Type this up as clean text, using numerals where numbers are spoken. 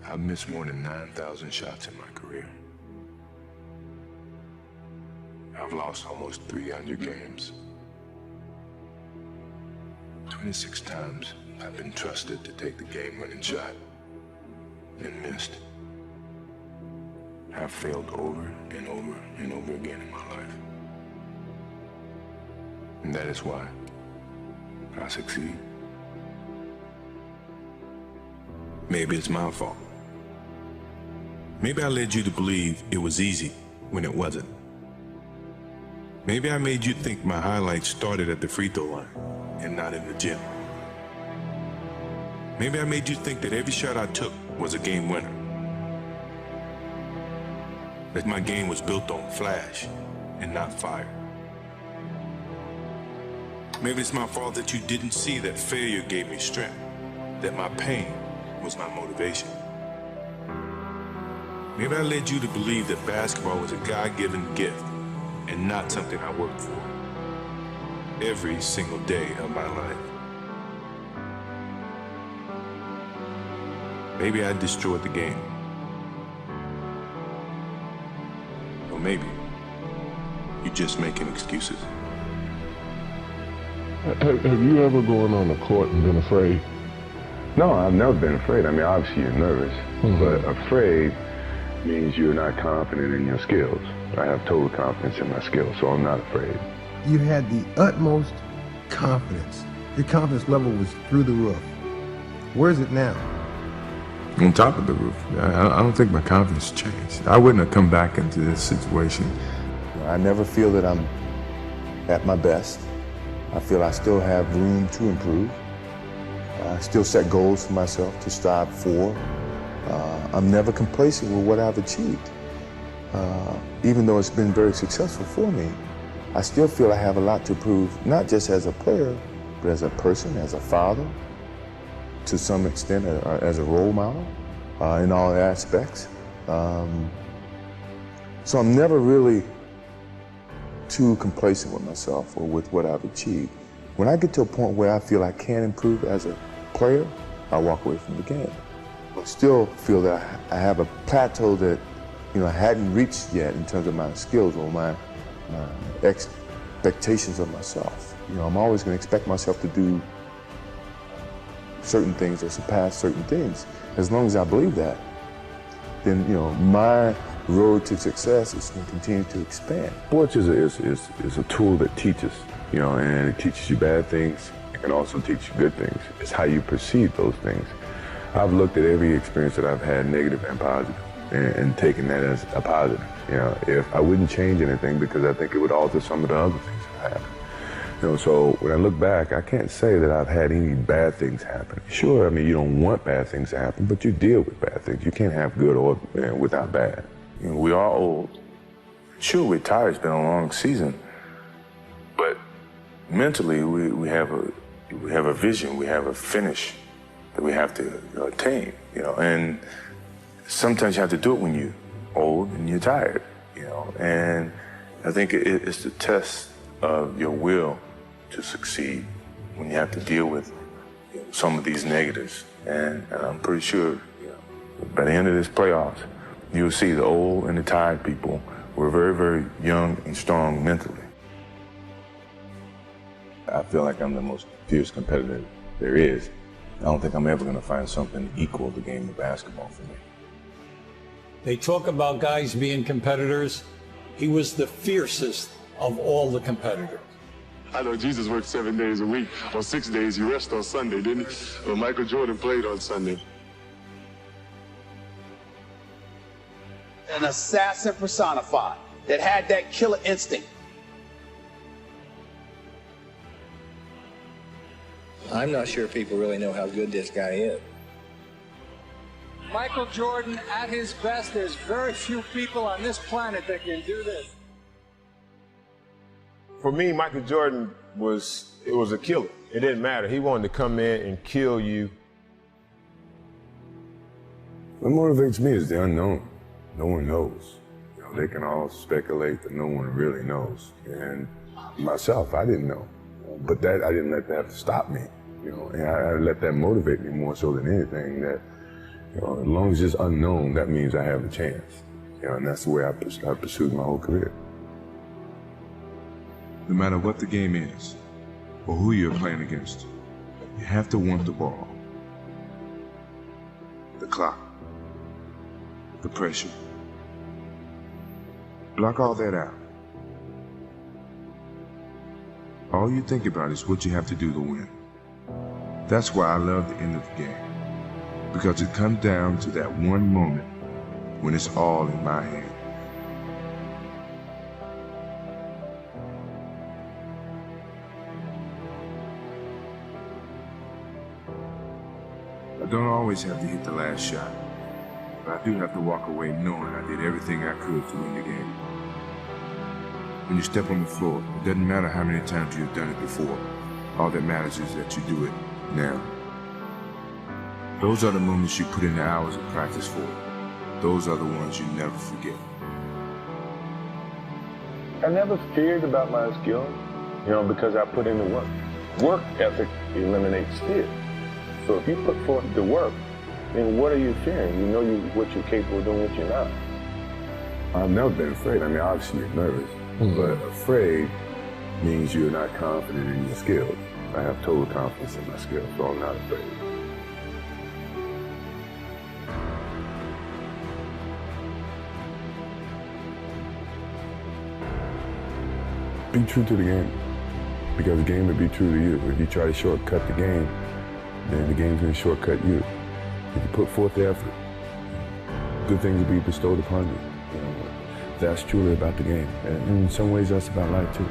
I've missed more than 9,000 shots in my career. I've lost almost 300 games. 26 times I've been trusted to take the game-winning shot and missed. I've failed over and over and over again in my life. And that is why I succeed. Maybe it's my fault. Maybe I led you to believe it was easy when it wasn't. Maybe I made you think my highlights started at the free throw line and not in the gym. Maybe I made you think that every shot I took was a game winner. That my game was built on flash and not fire. Maybe it's my fault that you didn't see that failure gave me strength, that my pain was my motivation. Maybe I led you to believe that basketball was a God-given gift and not something I worked for every single day of my life. Maybe I destroyed the game. Or maybe you're just making excuses. Have you ever gone on the court and been afraid? No, I've never been afraid. I mean, obviously you're nervous, but afraid means you're not confident in your skills. I have total confidence in my skills, so I'm not afraid. You had the utmost confidence. Your confidence level was through the roof. Where is it now? On top of the roof. I don't think my confidence changed. I wouldn't have come back into this situation. I never feel that I'm at my best. I feel I still have room to improve. I still set goals for myself to strive for. I'm never complacent with what I've achieved. Even though it's been very successful for me, I still feel I have a lot to prove, not just as a player, but as a person, as a father, to some extent, as a role model, in all aspects. So I'm never really too complacent with myself or with what I've achieved. When I get to a point where I feel I can improve as a player, I walk away from the game. I still feel that I have a plateau that I hadn't reached yet in terms of my skills or my expectations of myself. I'm always going to expect myself to do certain things or surpass certain things. As long as I believe that, then my road to success is going to continue to expand. Sports is a tool that teaches, and it teaches you bad things. It can also teach you good things. It's how you perceive those things. I've looked at every experience that I've had, negative and positive, and taken that as a positive. If I wouldn't change anything because I think it would alter some of the other things that happened. So when I look back, I can't say that I've had any bad things happen. Sure, I mean, you don't want bad things to happen, but you deal with bad things. You can't have good or without bad. We are old. Sure, we're tired. It's been a long season, but mentally, we have a vision. We have a finish that we have to attain. And sometimes you have to do it when you're old and you're tired. And I think it's the test of your will to succeed when you have to deal with some of these negatives. And I'm pretty sure by the end of this playoffs, you'll see the old and the tired people who are very, very young and strong mentally. I feel like I'm the most fierce competitor there is. I don't think I'm ever going to find something equal to the game of basketball for me. They talk about guys being competitors. He was the fiercest of all the competitors. I know Jesus worked 7 days a week. On 6 days, he rested on Sunday, didn't he? Well, Michael Jordan played on Sunday. An assassin personified that had that killer instinct. I'm not sure people really know how good this guy is. Michael Jordan at his best, there's very few people on this planet that can do this. For me, Michael Jordan was a killer. It didn't matter. He wanted to come in and kill you. What motivates me is the unknown. No one knows. They can all speculate, but no one really knows. And myself, I didn't know. But I didn't let that stop me. And I let that motivate me more so than anything, that You know, as long as it's unknown, that means I have a chance. You know, and that's the way I pursued my whole career. No matter what the game is, or who you're playing against, you have to want the ball. The clock. The pressure. Block all that out. All you think about is what you have to do to win. That's why I love the end of the game. Because it comes down to that one moment when it's all in my hand. I don't always have to hit the last shot, but I do have to walk away knowing I did everything I could to win the game. When you step on the floor, it doesn't matter how many times you've done it before. All that matters is that you do it now. Those are the moments you put in the hours of practice for. Those are the ones you never forget. I never feared about my skills, you know, because I put in the work. Work ethic eliminates fear. So if you put forth the work, then what are you fearing? You know what you're capable of doing, what you're not. I've never been afraid. I mean, obviously you're nervous, but afraid means you're not confident in your skills. I have total confidence in my skills, so I'm not afraid. Be true to the game, because the game will be true to you. If you try to shortcut the game, then the game's going to shortcut you. If you put forth the effort, good things will be bestowed upon you. You know, that's truly about the game. And in some ways, that's about life too.